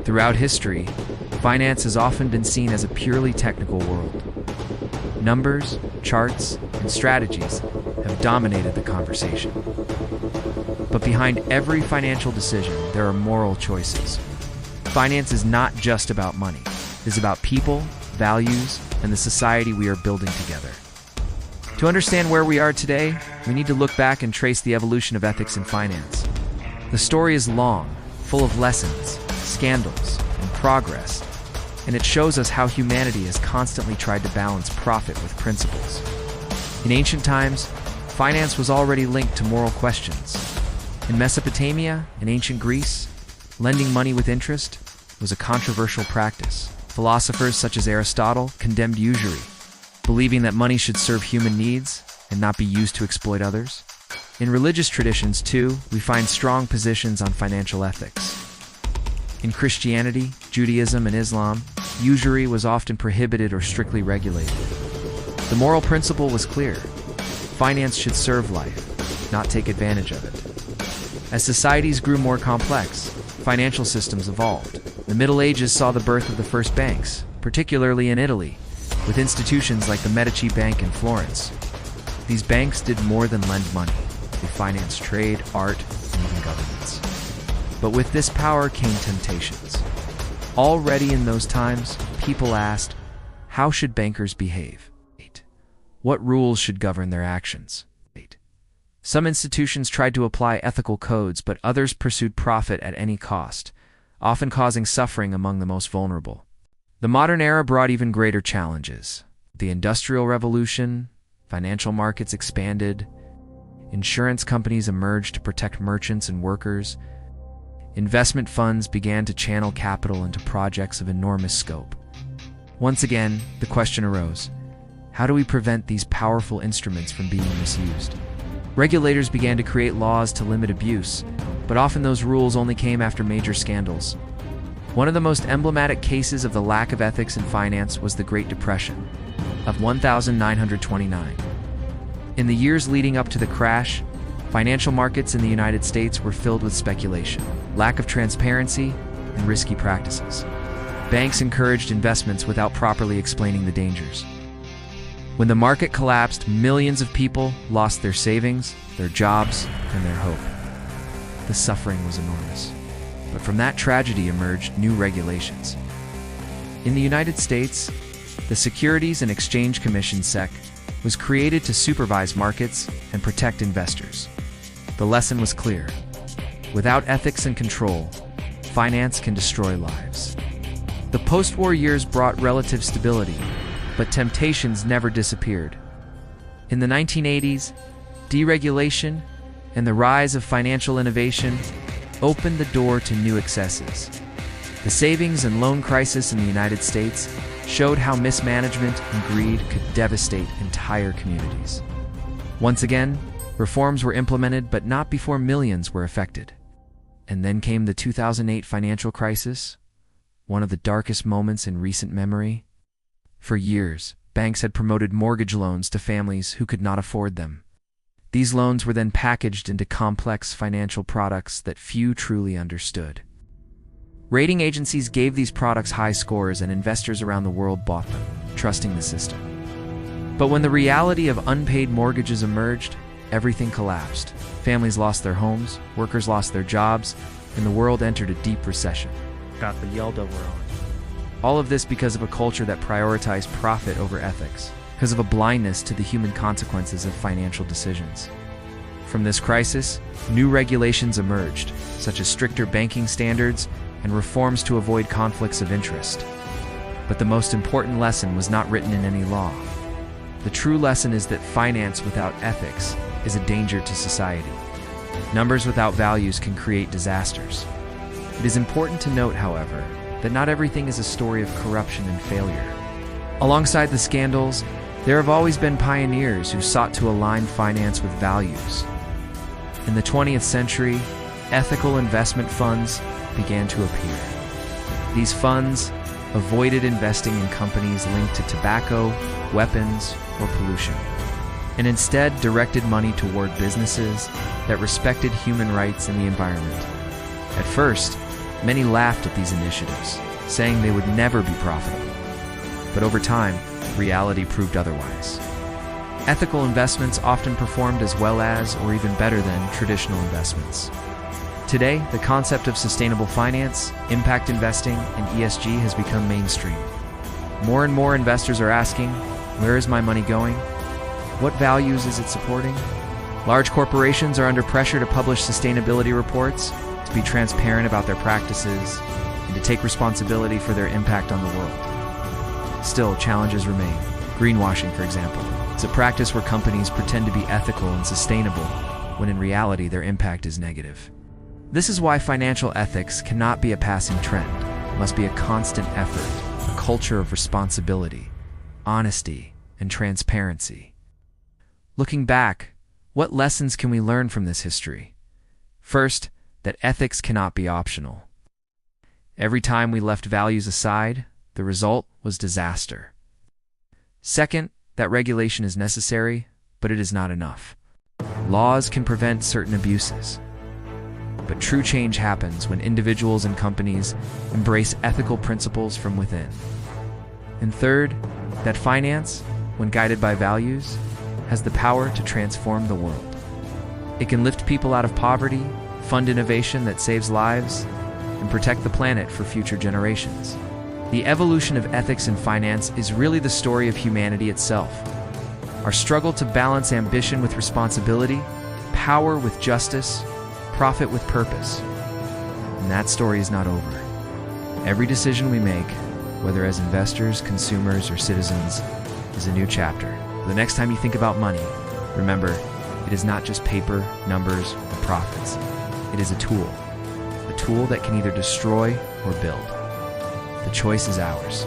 Throughout history, finance has often been seen as a purely technical world. Numbers, charts, and strategies have dominated the conversation. But behind every financial decision, there are moral choices. Finance is not just about money. It is about people, values, and the society we are building together. To understand where we are today, we need to look back and trace the evolution of ethics in finance. The story is long, full of lessons, scandals, and progress, and it shows us how humanity has constantly tried to balance profit with principles. In ancient times, finance was already linked to moral questions. In Mesopotamia and ancient Greece, lending money with interest was a controversial practice. Philosophers such as Aristotle condemned usury, believing that money should serve human needs and not be used to exploit others. In religious traditions, too, we find strong positions on financial ethics. In Christianity, Judaism, and Islam, usury was often prohibited or strictly regulated. The moral principle was clear: finance should serve life, not take advantage of it. As societies grew more complex, financial systems evolved. The Middle Ages saw the birth of the first banks, particularly in Italy, with institutions like the Medici Bank in Florence. These banks did more than lend money. They financed trade, art, and even governments. But with this power came temptations. Already in those times, people asked, how should bankers behave? What rules should govern their actions? Some institutions tried to apply ethical codes, but others pursued profit at any cost, often causing suffering among the most vulnerable. The modern era brought even greater challenges. The Industrial Revolution, financial markets expanded, insurance companies emerged to protect merchants and workers, investment funds began to channel capital into projects of enormous scope. Once again, the question arose: how do we prevent these powerful instruments from being misused? Regulators began to create laws to limit abuse, but often those rules only came after major scandals. One of the most emblematic cases of the lack of ethics in finance was the Great Depression of 1929. In the years leading up to the crash, financial markets in the United States were filled with speculation, lack of transparency, and risky practices. Banks encouraged investments without properly explaining the dangers. When the market collapsed, millions of people lost their savings, their jobs, and their hope. The suffering was enormous. But from that tragedy emerged new regulations. In the United States, the Securities and Exchange Commission (SEC) was created to supervise markets and protect investors. The lesson was clear: without ethics and control, finance can destroy lives. The post-war years brought relative stability, but temptations never disappeared. In the 1980s, deregulation and the rise of financial innovation opened the door to new excesses. The savings and loan crisis in the United States showed how mismanagement and greed could devastate entire communities. Once again, reforms were implemented, but not before millions were affected. And then came the 2008 financial crisis, one of the darkest moments in recent memory. For years, banks had promoted mortgage loans to families who could not afford them. These loans were then packaged into complex financial products that few truly understood. Rating agencies gave these products high scores, and investors around the world bought them, trusting the system. But when the reality of unpaid mortgages emerged, everything collapsed. Families lost their homes, workers lost their jobs, and the world entered a deep recession. Got the yelled over on. All of this because of a culture that prioritized profit over ethics, because of a blindness to the human consequences of financial decisions. From this crisis, new regulations emerged, such as stricter banking standards and reforms to avoid conflicts of interest. But the most important lesson was not written in any law. The true lesson is that finance without ethics is a danger to society. Numbers without values can create disasters. It is important to note, however, that not everything is a story of corruption and failure. Alongside the scandals, there have always been pioneers who sought to align finance with values. In the 20th century, ethical investment funds began to appear. These funds avoided investing in companies linked to tobacco, weapons, or pollution, and instead directed money toward businesses that respected human rights and the environment. At first, Many laughed at these initiatives, saying they would never be profitable. But over time, reality proved otherwise. Ethical investments often performed as well as, or even better than, traditional investments. Today, the concept of sustainable finance, impact investing, and ESG has become mainstream. More and more investors are asking, where is my money going? What values is it supporting? Large corporations are under pressure to publish sustainability reports, to be transparent about their practices, and to take responsibility for their impact on the world. Still, challenges remain. Greenwashing, for example, is a practice where companies pretend to be ethical and sustainable, when in reality their impact is negative. This is why financial ethics cannot be a passing trend. It must be a constant effort, a culture of responsibility, honesty, and transparency. Looking back, what lessons can we learn from this history? First, that ethics cannot be optional. Every time we left values aside, the result was disaster. Second, that regulation is necessary, but it is not enough. Laws can prevent certain abuses. But true change happens when individuals and companies embrace ethical principles from within. And third, that finance, when guided by values, has the power to transform the world. It can lift people out of poverty, fund innovation that saves lives, and protect the planet for future generations. The evolution of ethics in finance is really the story of humanity itself. Our struggle to balance ambition with responsibility, power with justice, profit with purpose. And that story is not over. Every decision we make, whether as investors, consumers, or citizens, is a new chapter. The next time you think about money, remember, it is not just paper, numbers, or profits. It is a tool that can either destroy or build. The choice is ours.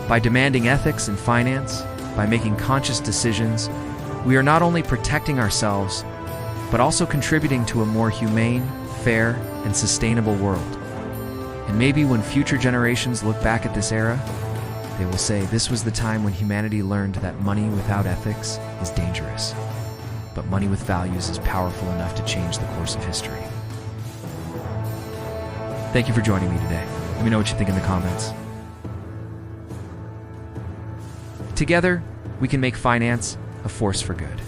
By demanding ethics in finance, by making conscious decisions, we are not only protecting ourselves, but also contributing to a more humane, fair, and sustainable world. And maybe when future generations look back at this era, they will say this was the time when humanity learned that money without ethics is dangerous, but money with values is powerful enough to change the course of history. Thank you for joining me today. Let me know what you think in the comments. Together, we can make finance a force for good.